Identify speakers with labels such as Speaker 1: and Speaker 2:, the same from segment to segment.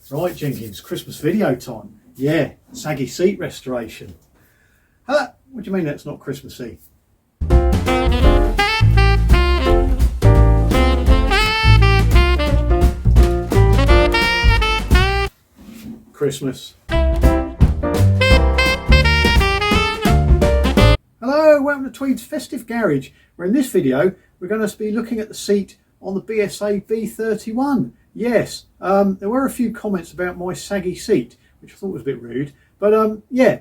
Speaker 1: Right, Jenkins, Christmas video time. Yeah, saggy seat restoration. What do you mean that's not Christmassy? Christmas. Hello, welcome to Tweed's Festive Garage, where in this video we're going to be looking at the seat on the BSA B31. Yes, there were a few comments about my saggy seat, which I thought was a bit rude, but yeah,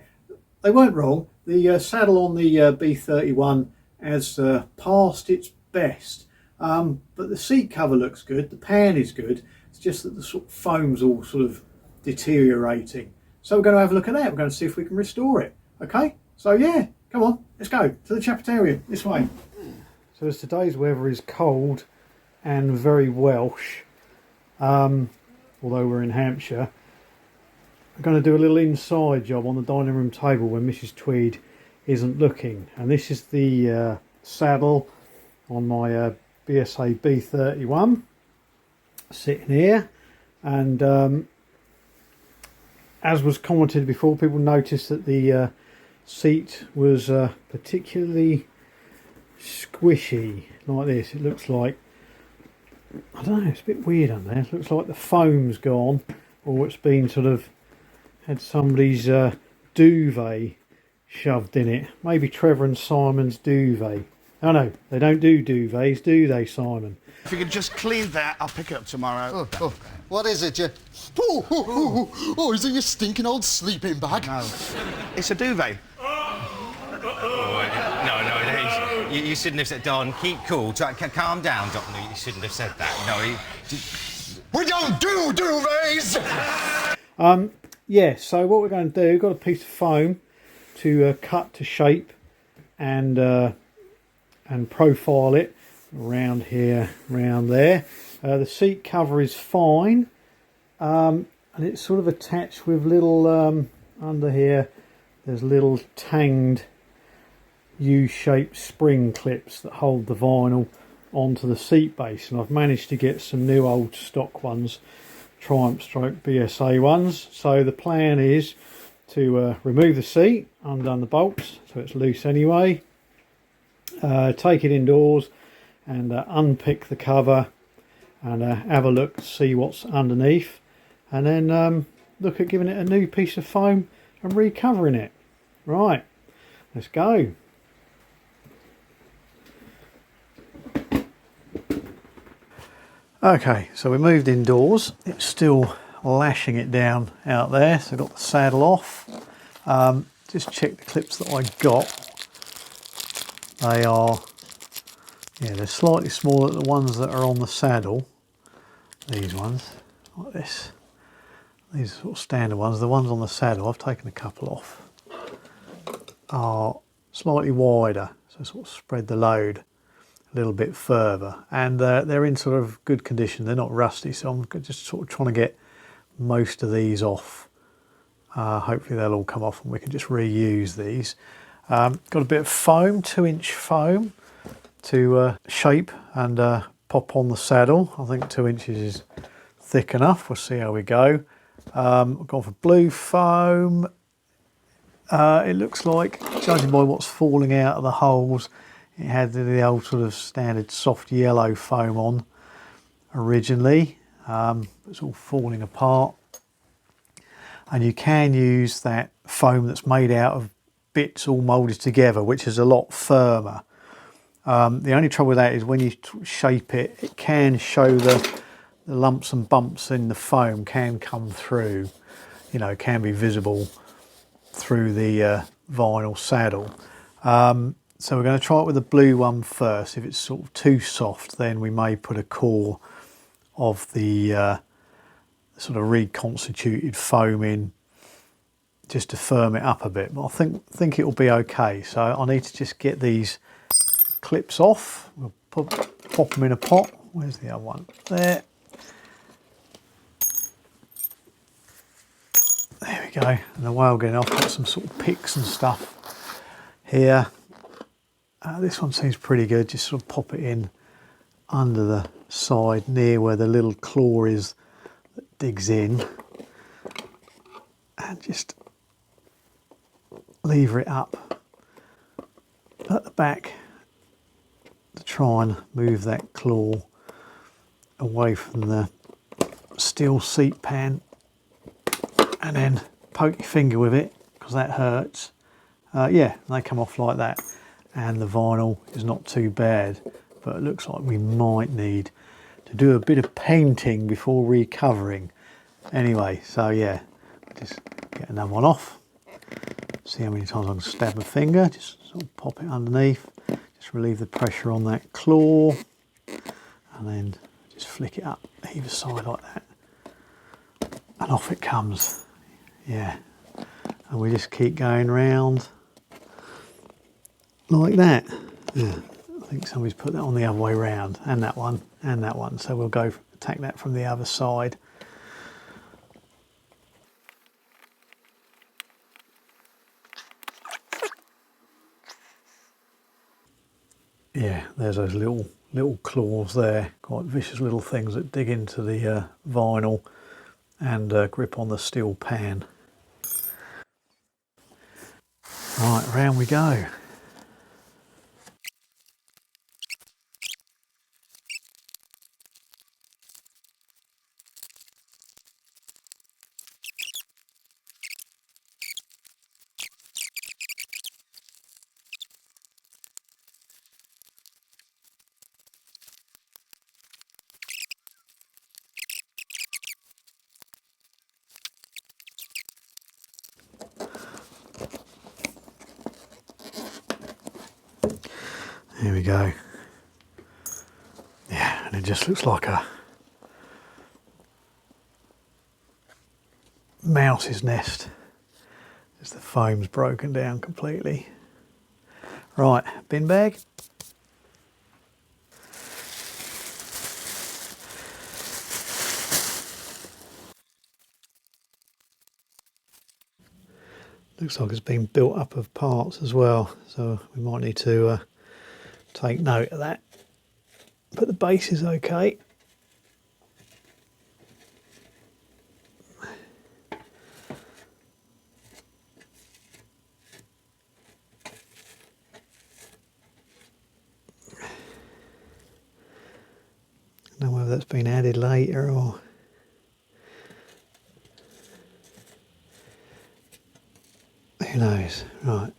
Speaker 1: they weren't wrong. The saddle on the B31 has passed its best, but the seat cover looks good, the pan is good, it's just that the sort of foam's all sort of deteriorating. So we're going to have a look at that, we're going to see if we can restore it. Okay, so yeah, come on, let's go to the Chapitarian, this way. So as today's weather is cold and very Welsh, although we're in Hampshire, I'm going to do a little inside job on the dining room table when Mrs. Tweed isn't looking. And this is the saddle on my BSA B31 sitting here. And as was commented before, people noticed that the seat was particularly squishy like this. It looks like, I don't know, it's a bit weird on there. It looks like the foam's gone, or it's been sort of had somebody's duvet shoved in it. Maybe Trevor and Simon's duvet. Oh no, they don't do duvets, do they, Simon?
Speaker 2: If you could just clean that, I'll pick it up tomorrow.
Speaker 3: Oh, what is it, you? Oh, is it your stinking old sleeping bag?
Speaker 2: No, it's a duvet.
Speaker 4: No, you shouldn't have said, Don, keep cool. Calm down, Don. No, you shouldn't have said that. No,
Speaker 3: we don't do duvets!
Speaker 1: Yeah, so what we're going to do, we've got a piece of foam to cut to shape and profile it around here, around there. The seat cover is fine, and it's sort of attached with little, under here, there's little tanged U-shaped spring clips that hold the vinyl onto the seat base, and I've managed to get some new old stock ones, Triumph stroke BSA ones. So the plan is to remove the seat, undone the bolts so it's loose anyway, take it indoors and unpick the cover and have a look to see what's underneath, and then look at giving it a new piece of foam and recovering it. Right, let's go. Okay, so we moved indoors. It's still lashing it down out there, so I got the saddle off. Just check the clips that I got. They are, yeah, they're slightly smaller than the ones that are on the saddle. These ones, like this. These are sort of standard ones. The ones on the saddle, I've taken a couple off, are slightly wider, so sort of spread the load a little bit further, and they're in sort of good condition. They're not rusty, so I'm just sort of trying to get most of these off. Hopefully they'll all come off and we can just reuse these. Got a bit of foam, 2-inch foam to shape and pop on the saddle. I think 2 inches is thick enough. We'll see how we go. I've gone for blue foam. It looks like, judging by what's falling out of the holes, it had the old sort of standard soft yellow foam on originally. It's all falling apart. And you can use that foam that's made out of bits all moulded together, which is a lot firmer. The only trouble with that is when you shape it, it can show the lumps and bumps in the foam can come through, you know, can be visible through the vinyl saddle. So we're going to try it with the blue one first. If it's sort of too soft, then we may put a core of the sort of reconstituted foam in just to firm it up a bit. But I think it will be okay. So I need to just get these clips off. We'll pop them in a pot. Where's the other one? There. There we go. And the way I'm getting off, got some sort of picks and stuff here. This one seems pretty good. Just sort of pop it in under the side near where the little claw is that digs in. and just lever it up at the back to try and move that claw away from the steel seat pan, and then poke your finger with it because that hurts. Yeah, they come off like that, and the vinyl is not too bad, but it looks like we might need to do a bit of painting before recovering. Anyway, so yeah, just get another one off. See how many times I can stab my finger. Just sort of pop it underneath. Just relieve the pressure on that claw, and then just flick it up either side like that, and off it comes. Yeah, and we just keep going round like that. Yeah, I think somebody's put that on the other way round, and that one, and that one. So we'll go attack that from the other side. Yeah, there's those little claws there, quite vicious little things that dig into the vinyl and grip on the steel pan. Right, round we go. Here we go. Yeah, and it just looks like a mouse's nest as the foam's broken down completely. Right, bin bag. Looks like it's been built up of parts as well, so we might need to take note of that. But the base is okay. I don't know whether that's been added later or... who knows? Right.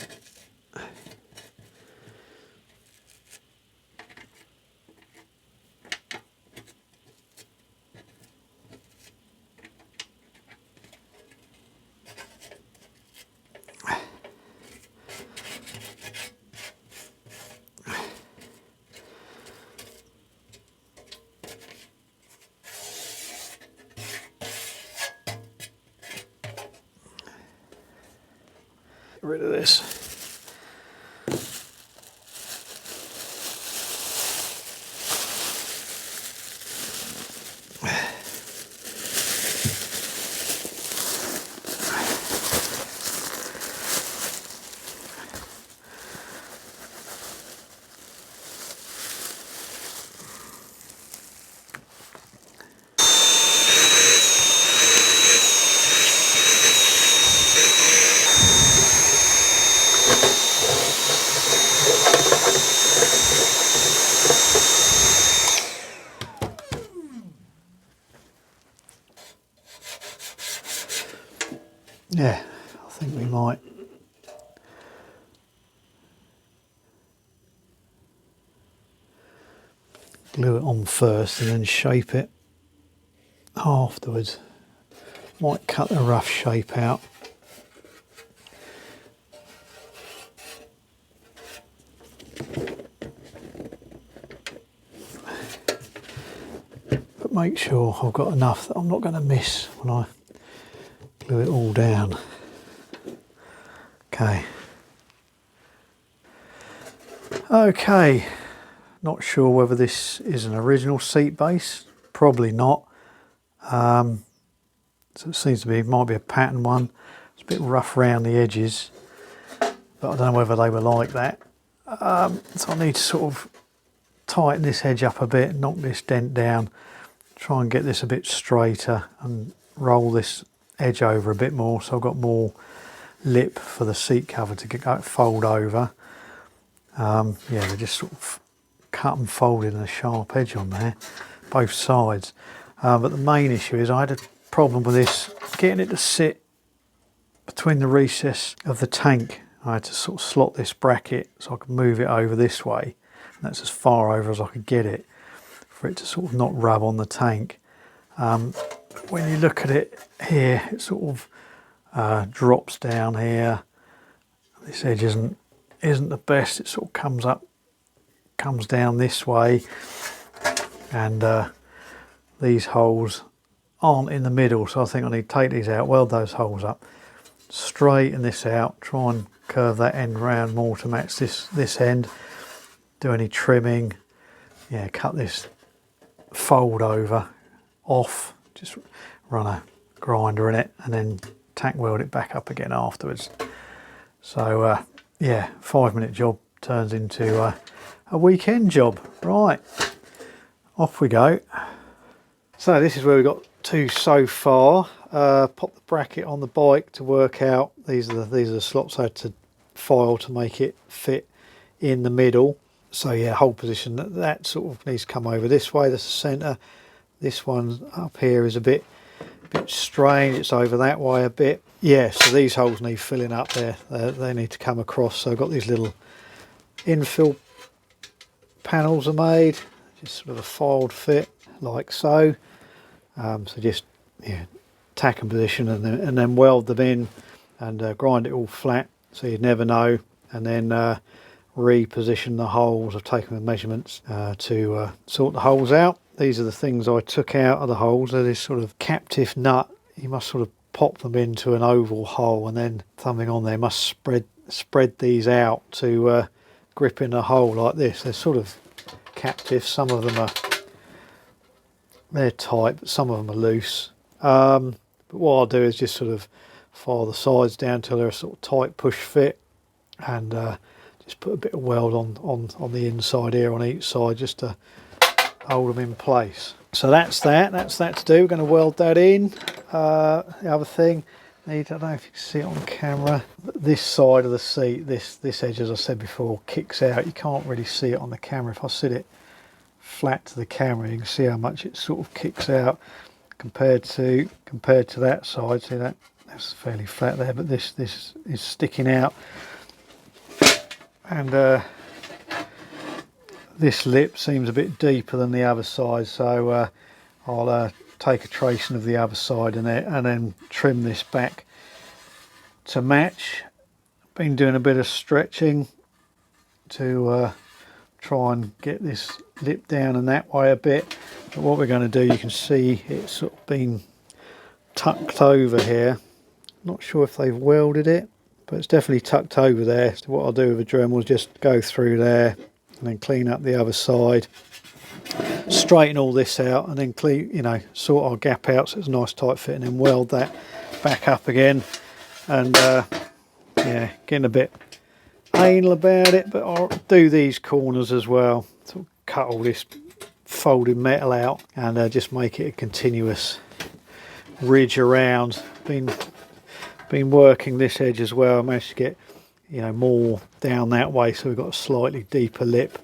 Speaker 1: Get rid of this. Yeah, I think we might glue it on first and then shape it afterwards. Might cut the rough shape out. But make sure I've got enough that I'm not going to miss when I glue it all down. Okay, not sure whether this is an original seat base, probably not. So it seems to be, might be a pattern one. It's a bit rough around the edges, but I don't know whether they were like that. So I need to sort of tighten this edge up a bit, knock this dent down, try and get this a bit straighter and roll this edge over a bit more, so I've got more lip for the seat cover to fold over. Yeah, they just sort of cut and folded in a sharp edge on there, both sides. But the main issue is I had a problem with this, getting it to sit between the recess of the tank. I had to sort of slot this bracket so I could move it over this way. And that's as far over as I could get it for it to sort of not rub on the tank. When you look at it here, it sort of drops down here. This edge isn't the best. It sort of comes down this way, and these holes aren't in the middle, so I think I need to take these out, weld those holes up, straighten this out, try and curve that end round more to match this end, do any trimming, yeah, cut this fold over off, just run a grinder in it and then tack weld it back up again afterwards. So yeah, 5-minute job turns into a weekend job. Right, off we go. So this is where we got to so far. Pop the bracket on the bike to work out. These are the slots I had to file to make it fit in the middle. So yeah, hold position, that sort of needs to come over this way. That's the centre. This one up here is a bit strange. It's over that way a bit. Yeah, so these holes need filling up there. They need to come across. So I've got these little infill panels are made, just sort of a filed fit like so. So just, yeah, tack and position and then weld them in and grind it all flat so you'd never know, and then reposition the holes. I've taken the measurements to sort the holes out. These are the things I took out of the holes. They're this sort of captive nut. You must sort of pop them into an oval hole, and then something on there must spread these out to grip in a hole like this. They're sort of captive. Some of them they're tight, but some of them are loose. But what I'll do is just sort of file the sides down till they're a sort of tight push fit, and just put a bit of weld on the inside here on each side just to hold them in place. So that's that to do. We're going to weld that in. The other thing, I don't know if you can see it on camera, but this side of the seat, this edge, as I said before, kicks out. You can't really see it on the camera. If I sit it flat to the camera, you can see how much it sort of kicks out compared to that side. See that's fairly flat there, but this is sticking out, and this lip seems a bit deeper than the other side, so I'll take a tracing of the other side and then trim this back to match. Been doing a bit of stretching to try and get this lip down and that way a bit. But what we're going to do, you can see it's sort of been tucked over here. Not sure if they've welded it, but it's definitely tucked over there. So what I'll do with a Dremel is just go through there and then clean up the other side, straighten all this out, and then clean, sort our gap out so it's a nice tight fit, and then weld that back up again. And yeah, getting a bit anal about it, but I'll do these corners as well. So cut all this folded metal out and just make it a continuous ridge around. Been working this edge as well. I managed to get more down that way, so we've got a slightly deeper lip,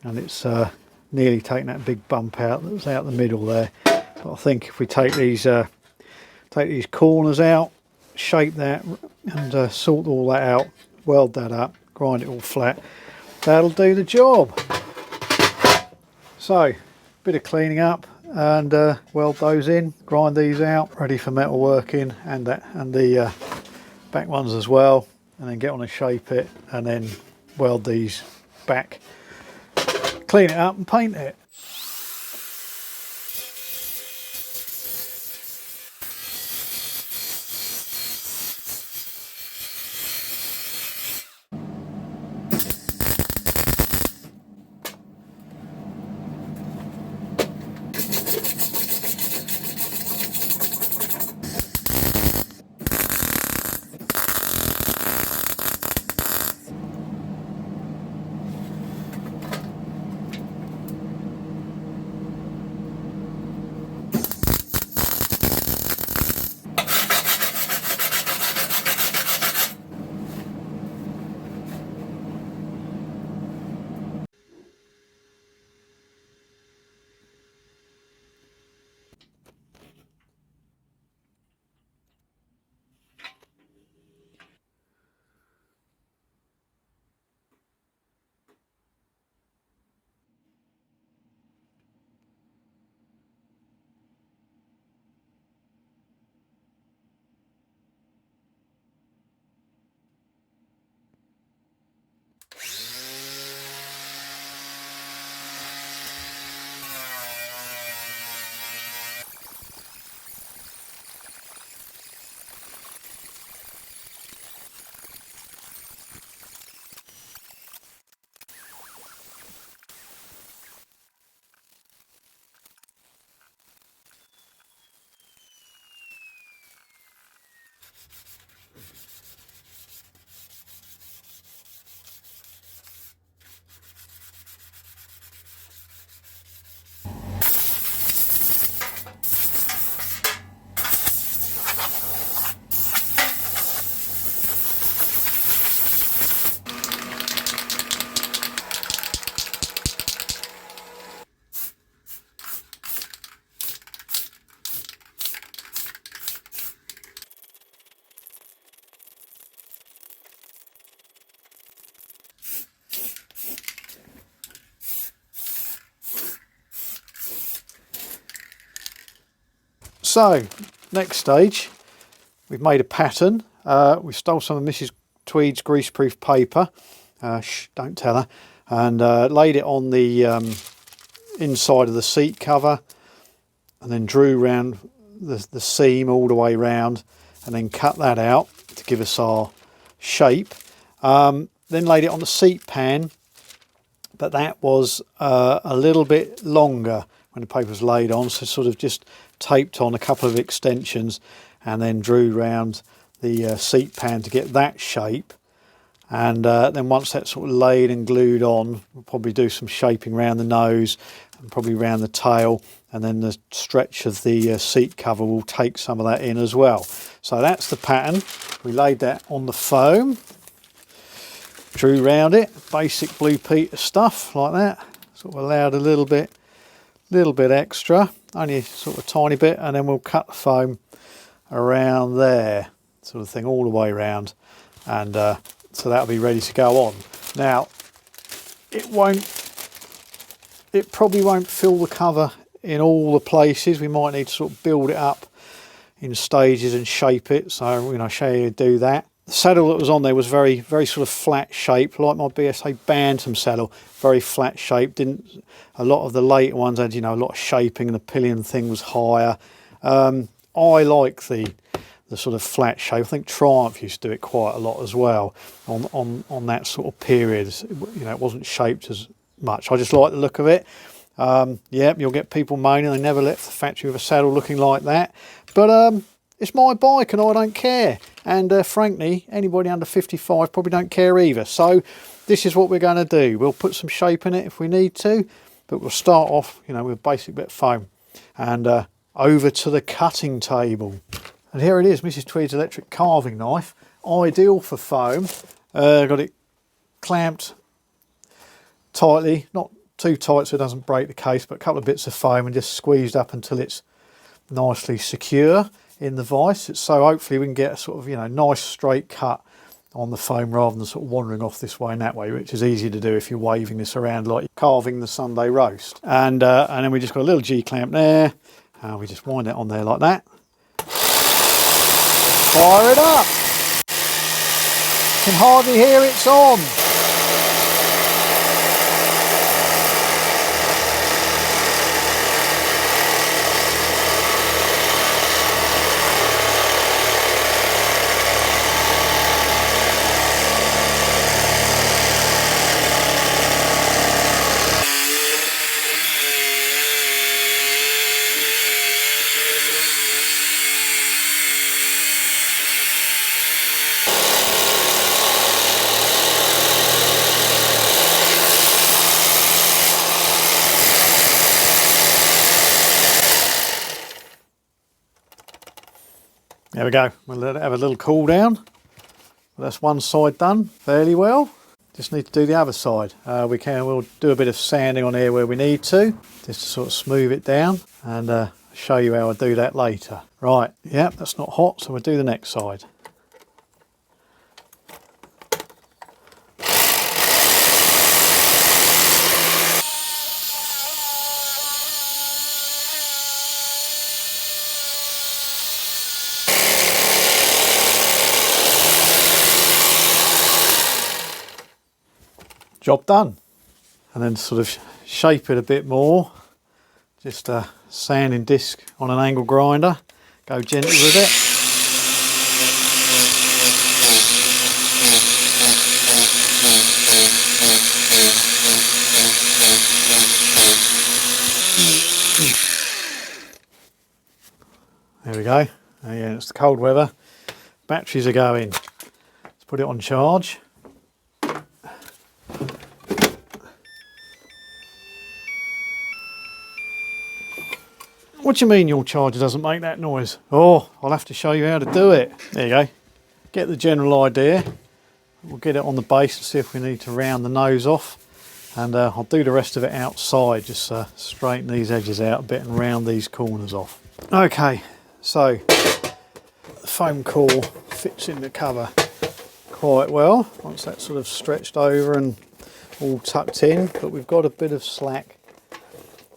Speaker 1: and it's nearly taken that big bump out that was out the middle there. But I think if we take these corners out, shape that and sort all that out, weld that up, grind it all flat, that'll do the job. So bit of cleaning up and weld those in, grind these out, ready for metal working, and the back ones as well, and then get on and shape it, and then weld these back, clean it up and paint it. So, next stage, we've made a pattern. We stole some of Mrs. Tweed's greaseproof paper, shh, don't tell her, and laid it on the inside of the seat cover, and then drew round the seam all the way round, and then cut that out to give us our shape. Then laid it on the seat pan, but that was a little bit longer when the paper was laid on, so sort of just taped on a couple of extensions and then drew round the seat pan to get that shape. And then once that's sort of laid and glued on, we'll probably do some shaping around the nose and probably around the tail, and then the stretch of the seat cover will take some of that in as well. So that's the pattern. We laid that on the foam, drew round it, basic Blue Peter stuff like that, sort of allowed a little bit extra, only sort of a tiny bit, and then we'll cut the foam around there, sort of thing, all the way around, and so that'll be ready to go on. Now, it probably won't fill the cover in all the places. We might need to sort of build it up in stages and shape it, so I'll show you how to do that. The saddle that was on there was very sort of flat shape, like my BSA Bantam saddle, very flat shape. A lot of the later ones had, a lot of shaping, and the pillion thing was higher. I like the sort of flat shape. I think Triumph used to do it quite a lot as well on that sort of period. It wasn't shaped as much. I just like the look of it. Yeah, you'll get people moaning they never left the factory with a saddle looking like that, but it's my bike and I don't care, and frankly anybody under 55 probably don't care either. So this is what we're going to do. We'll put some shape in it if we need to, but we'll start off with a basic bit of foam, and over to the cutting table. And here it is, Mrs. Tweed's electric carving knife, ideal for foam. Got it clamped tightly, not too tight so it doesn't break the case, but a couple of bits of foam and just squeezed up until it's nicely secure in the vise. So hopefully we can get a sort of nice straight cut on the foam rather than sort of wandering off this way and that way, which is easy to do if you're waving this around like you're carving the Sunday roast. And then we just got a little G clamp there, and we just wind it on there like that. Fire it up! You can hardly hear it's on. There we go. We'll let it have a little cool down. That's one side done fairly well. Just need to do the other side. We'll do a bit of sanding on here where we need to, just to sort of smooth it down, and show you how I do that later. Right, yeah, that's not hot, so we'll do the next side. Job done. And then sort of shape it a bit more. Just a sanding disc on an angle grinder. Go gently with it. There we go. Yeah, it's the cold weather. Batteries are going. Let's put it on charge. What do you mean your charger doesn't make that noise? Oh, I'll have to show you how to do it. There you go. Get the general idea. We'll get it on the base and see if we need to round the nose off. And I'll do the rest of it outside, just straighten these edges out a bit and round these corners off. Okay, so the foam core fits in the cover quite well once that's sort of stretched over and all tucked in, but we've got a bit of slack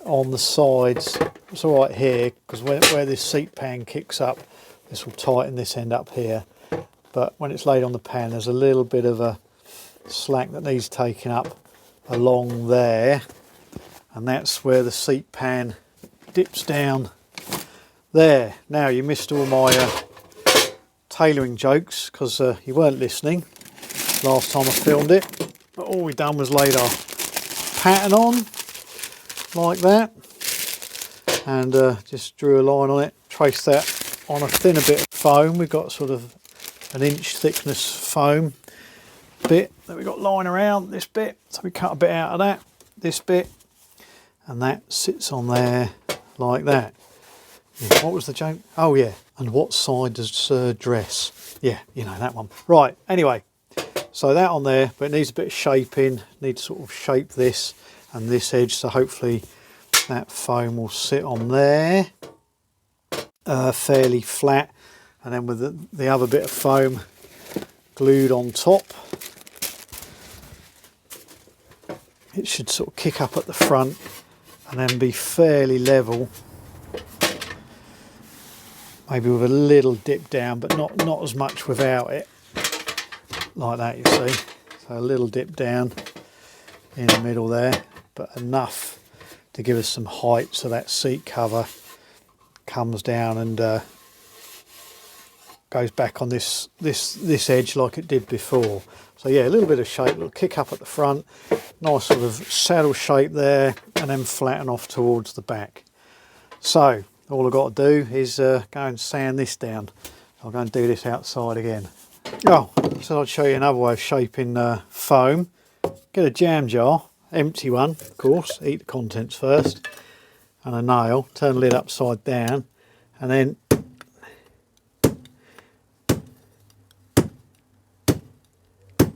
Speaker 1: on the sides it's all right here because where this seat pan kicks up, this will tighten this end up here. But when it's laid on the pan, there's a little bit of a slack that needs taking up along there, and that's where the seat pan dips down there. Now, you missed all my tailoring jokes because you weren't listening last time I filmed it, but all we done was laid our pattern on like that, and just drew a line on it, traced that on a thinner bit of foam. We've got sort of an inch thickness foam bit that we got lying around this bit, so we cut a bit out of that, this bit, and that sits on there like that. Yeah, what was the joke? Oh yeah, and what side does Sir dress? Yeah, you know that one. Right, anyway, so that on there, but it needs a bit of shaping, need to sort of shape this and this edge, so hopefully that foam will sit on there fairly flat, and then with the other bit of foam glued on top, it should sort of kick up at the front and then be fairly level, maybe with a little dip down, but not as much without it, like that, you see. So a little dip down in the middle there, but enough to give us some height so that seat cover comes down and goes back on this edge like it did before. So yeah, a little bit of shape, a little kick up at the front, nice sort of saddle shape there, and then flatten off towards the back. So all I've got to do is go and sand this down. I'll go and do this outside again. Oh, so I'd show you another way of shaping foam. Get a jam jar, empty one of course, eat the contents first, and a nail, turn the lid upside down, and then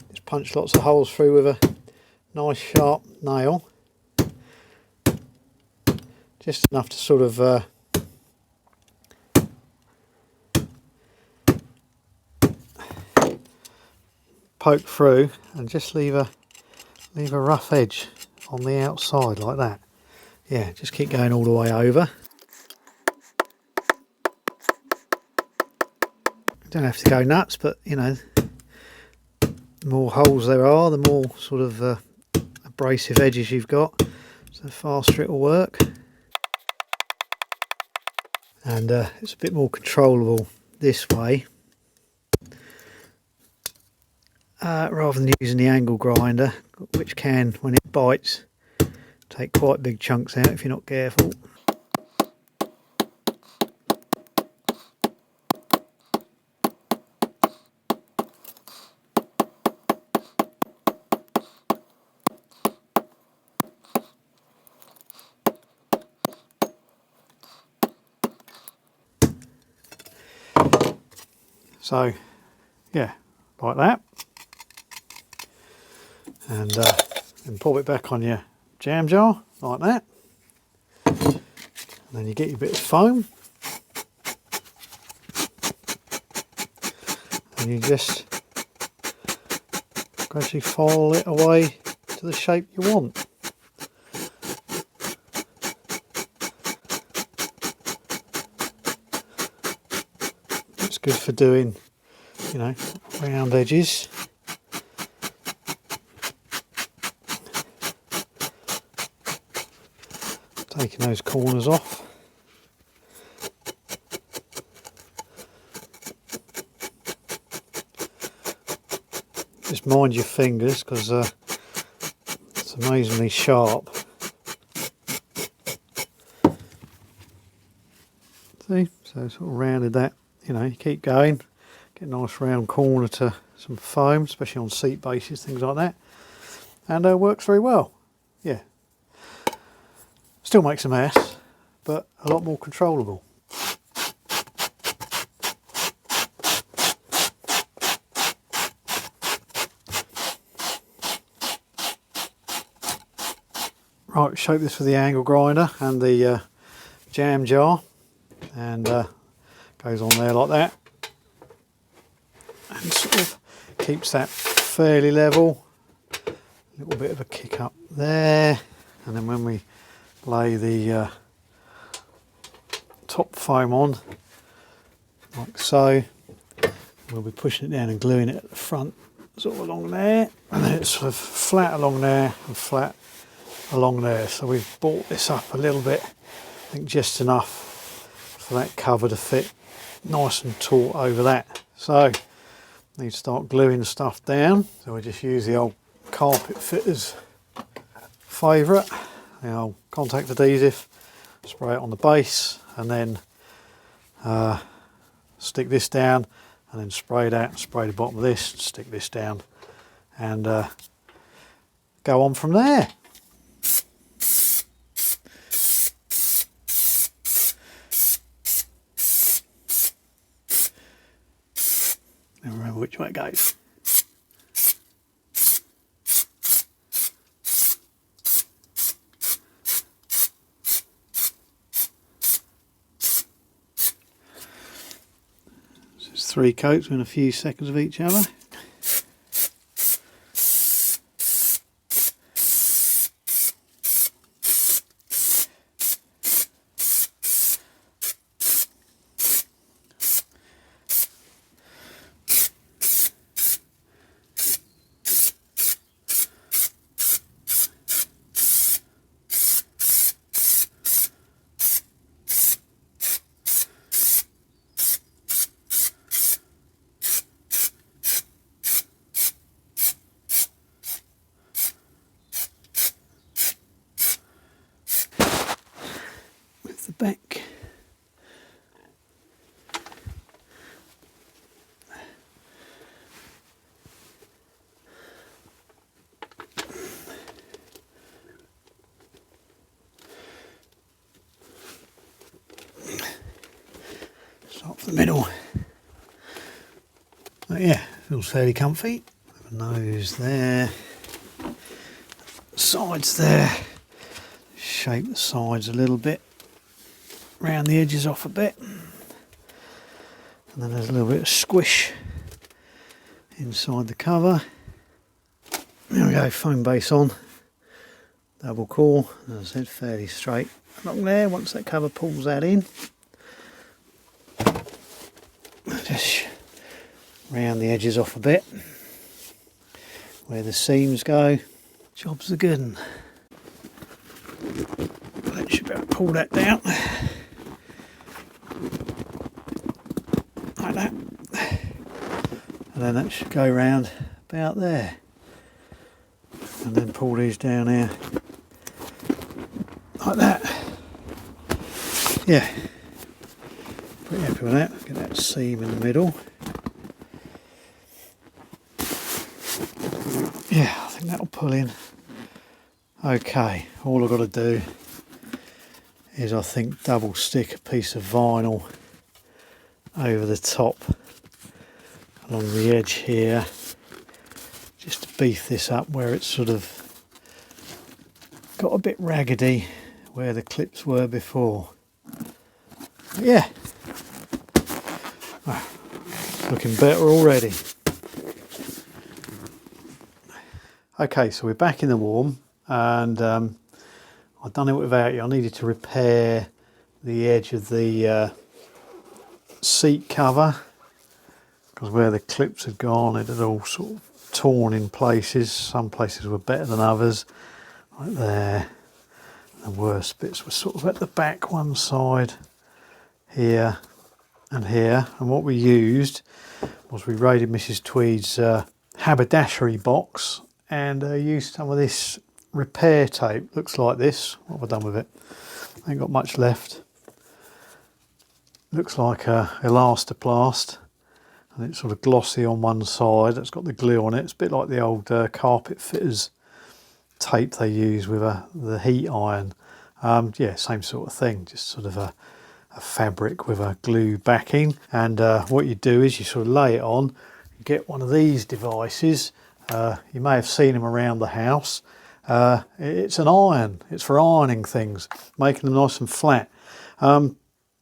Speaker 1: just punch lots of holes through with a nice sharp nail, just enough to sort of poke through, and just leave a rough edge on the outside like that. Yeah, just keep going all the way over. Don't have to go nuts, but you know, the more holes there are, the more sort of abrasive edges you've got, so the faster it will work. And it's a bit more controllable this way, rather than using the angle grinder, which can, when it bites, take quite big chunks out if you're not careful. So yeah, like that, and then pop it back on your jam jar like that, and then you get your bit of foam and you just gradually file it away to the shape you want. It's good for doing, you know, round edges. Taking those corners off. Just mind your fingers, because it's amazingly sharp. See, so sort of rounded that. You know, you keep going, get a nice round corner to some foam, especially on seat bases, things like that, and works very well. Yeah, still makes a mess, but a lot more controllable. Right, shape this with the angle grinder and the jam jar, and goes on there like that, and sort of keeps that fairly level. A little bit of a kick up there, and then when we lay the top foam on, like so. We'll be pushing it down and gluing it at the front, sort of along there, and then it's sort of flat along there and flat along there. So we've brought this up a little bit, I think just enough for that cover to fit nice and taut over that. So need to start gluing stuff down. So we just use the old carpet fitter's favourite, the old contact adhesive, spray it on the base, and then stick this down, and then spray that, spray the bottom of this, stick this down, and go on from there. Never remember which way it goes. So it's 3 coats within a few seconds of each other. The back. Start from the middle. But yeah, feels fairly comfy. Nose there, sides there. Shape the sides a little bit. Round the edges off a bit, and then there's a little bit of squish inside the cover. There we go, foam base on, double core, as I said, fairly straight along there. Once that cover pulls that in, just round the edges off a bit, where the seams go. Job's a good one. That should be able to pull that down. Like that, and then that should go round about there, and then pull these down here like that. Yeah, pretty happy with that. Get that seam in the middle. Yeah, I think that'll pull in okay. All I've got to do is, I think, double stick a piece of vinyl over the top along the edge here, just to beef this up where it's sort of got a bit raggedy where the clips were before. But yeah, well, looking better already. Okay, so we're back in the warm, and I've done it without you. I needed to repair the edge of the seat cover, because where the clips had gone, it had all sort of torn in places. Some places were better than others, like there. The worst bits were sort of at the back, one side, here and here. And what we used was, we raided Mrs. Tweed's haberdashery box and used some of this repair tape. Looks like this. What have I done with it? I ain't got much left. Looks like a elastoplast, and it's sort of glossy on one side. It's got the glue on it. It's a bit like the old carpet fitters tape they use with the heat iron. Yeah, same sort of thing, just sort of a fabric with a glue backing. And what you do is you sort of lay it on, you get one of these devices. You may have seen them around the house. It's an iron. It's for ironing things, making them nice and flat.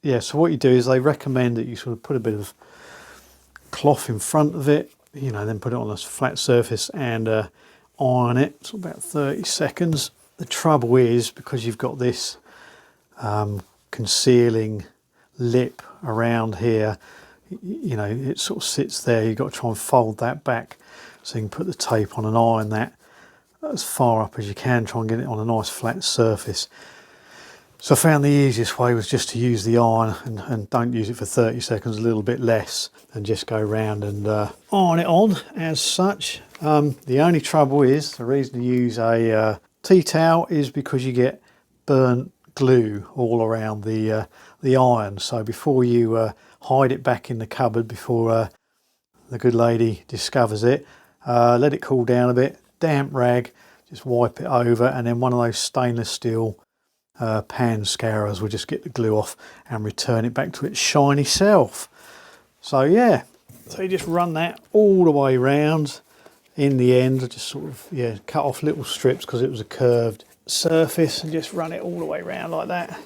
Speaker 1: Yeah, so what you do is, they recommend that you sort of put a bit of cloth in front of it, you know, then put it on a flat surface and iron it. It's about 30 seconds. The trouble is, because you've got this concealing lip around here, you know, it sort of sits there. You've got to try and fold that back so you can put the tape on and iron that as far up as you can, try and get it on a nice flat surface. So I found the easiest way was just to use the iron, and don't use it for 30 seconds, a little bit less, and just go round and iron it on as such. The only trouble is, the reason to use a tea towel is because you get burnt glue all around the iron. So before you hide it back in the cupboard, before the good lady discovers it, let it cool down a bit, damp rag, just wipe it over, and then one of those stainless steel pan scourers will just get the glue off and return it back to its shiny self. So yeah, so you just run that all the way round. In the end, I just sort of, yeah, cut off little strips because it was a curved surface, and just run it all the way around like that.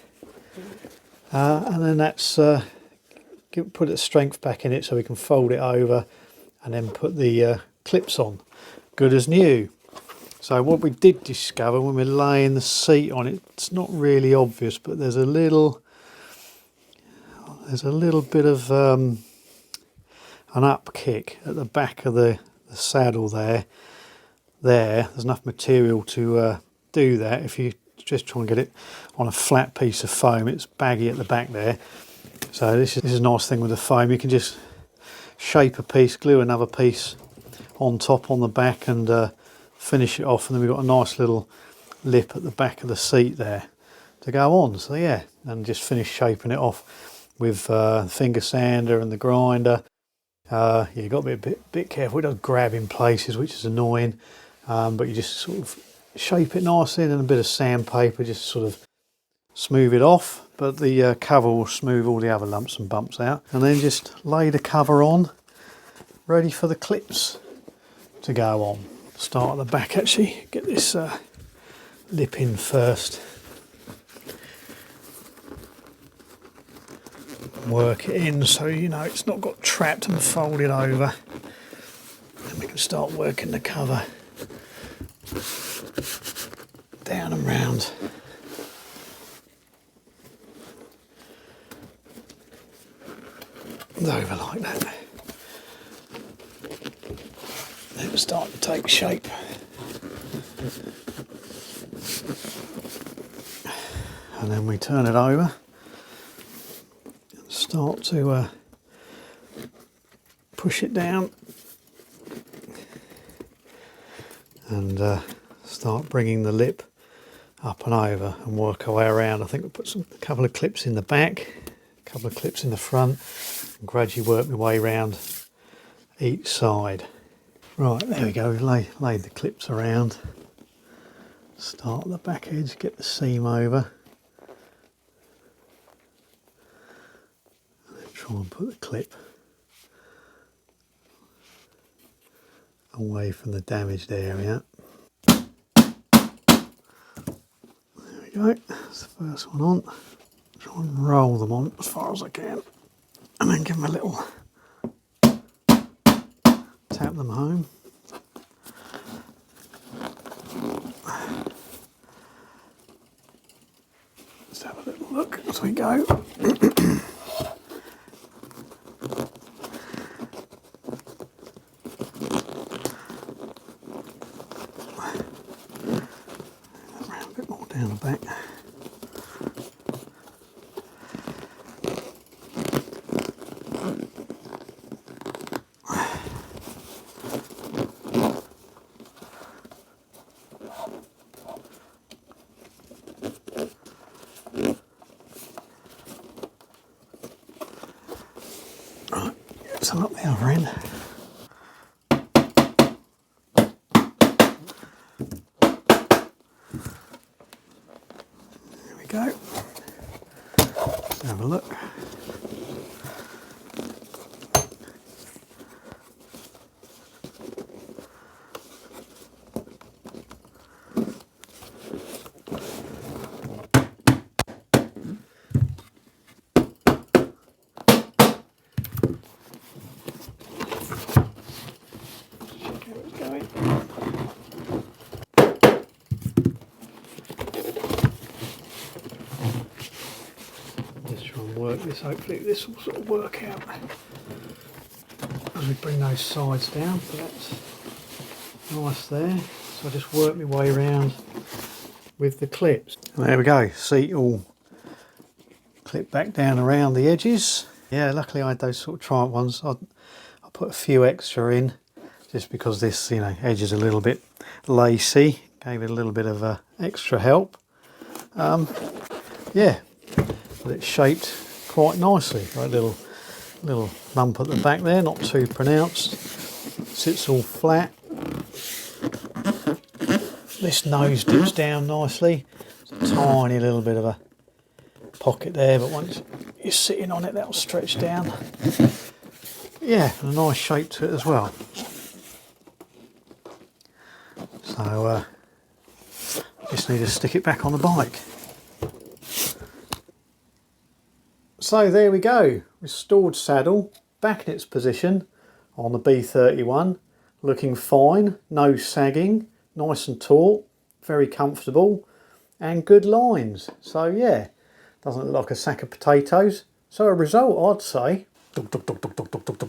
Speaker 1: And then that's put the strength back in it so we can fold it over and then put the clips on. Good as new. So what we did discover when we're laying the seat on it, it's not really obvious, but there's a little bit of an up kick at the back of the saddle there. There's enough material to do that. If you just try and get it on a flat piece of foam, it's baggy at the back there. So this is a nice thing with the foam. You can just shape a piece, glue another piece on top on the back, and finish it off, and then we've got a nice little lip at the back of the seat there to go on. So yeah, and just finish shaping it off with finger sander and the grinder. You've got to be a bit careful. It does grab in places, which is annoying, but you just sort of shape it nicely, and a bit of sandpaper just sort of smooth it off, but the cover will smooth all the other lumps and bumps out. And then just lay the cover on, ready for the clips to go on. Start at the back actually, get this lip in first. Work it in so you know it's not got trapped and folded over. Then we can start working the cover down and round. And over like that. Then it'll start to take shape. And then we turn it over and start to push it down and start bringing the lip up and over and work our way around. I think we'll put a couple of clips in the back, a couple of clips in the front, and gradually work my way around each side. Right, there we go, we've laid the clips around. Start at the back edge, get the seam over. And then try and put the clip away from the damaged area. There we go, that's the first one on. Try and roll them on as far as I can. And then give them a little tap them home. Let's have a little look as we go. Around a bit more down the back. Some up the other end. There we go. Let's have a look. this, hopefully this will sort of work out as we bring those sides down. So that's nice there. So I just work my way around with the clips. And there we go, seat all clipped back down around the edges. Yeah, luckily I had those sort of Triumph ones. I put a few extra in just because this, you know, edge is a little bit lacy. Gave it a little bit of extra help. Yeah, but it's shaped quite nicely. Got a little lump at the back there, not too pronounced. Sits all flat. This nose dips down nicely. There's a tiny little bit of a pocket there, but once you're sitting on it, that'll stretch down. Yeah, and a nice shape to it as well. So just need to stick it back on the bike. So there we go, restored saddle, back in its position on the B31, looking fine, no sagging, nice and taut, very comfortable, and good lines. So yeah, doesn't look like a sack of potatoes. So a result, I'd say.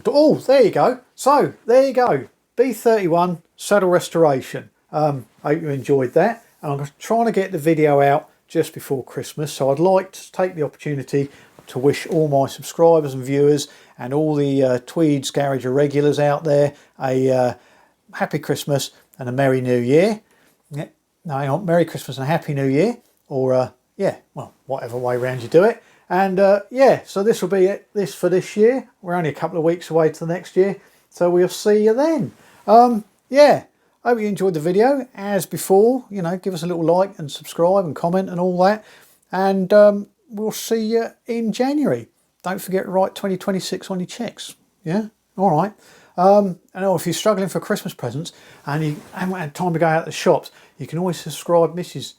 Speaker 1: Oh, there you go. So there you go, B31 saddle restoration. Hope you enjoyed that. And I'm trying to get the video out just before Christmas, so I'd like to take the opportunity to wish all my subscribers and viewers and all the Tweed's Garage irregulars out there a happy Christmas and a Merry New Year. Yeah, no, hang on, Merry Christmas and a Happy New Year, or yeah, well, whatever way round you do it. And yeah, so this will be it for this year. We're only a couple of weeks away to the next year, so we'll see you then. Yeah, hope you enjoyed the video. As before, you know, give us a little like and subscribe and comment and all that. And we'll see you in January. Don't forget to write 2026 on your checks. Yeah, all right. And if you're struggling for Christmas presents and you haven't had time to go out to the shops, you can always subscribe Mrs.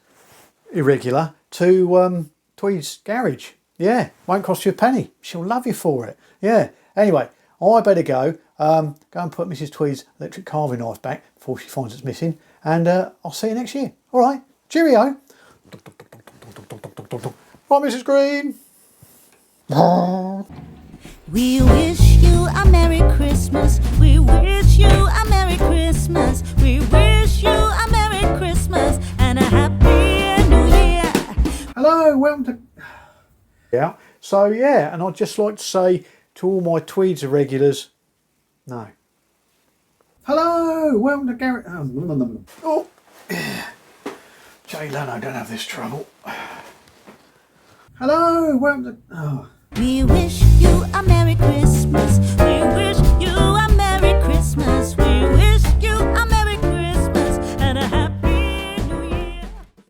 Speaker 1: Irregular to Tweed's Garage. Yeah, won't cost you a penny. She'll love you for it. Yeah. Anyway, I better go. Go and put Mrs. Tweed's electric carving knife back before she finds it's missing. And I'll see you next year. All right. Cheerio. Right, Mrs. Green.
Speaker 5: We wish you a Merry Christmas. We wish you a Merry Christmas. We wish you a Merry Christmas and a Happy New Year.
Speaker 1: Hello, welcome to... Yeah, so yeah, and I'd just like to say to all my Tweeds irregulars, no. Hello, welcome to Garrett... Oh, Jay Leno, don't have this trouble. Hello, welcome to... Oh.
Speaker 5: We wish you a Merry Christmas.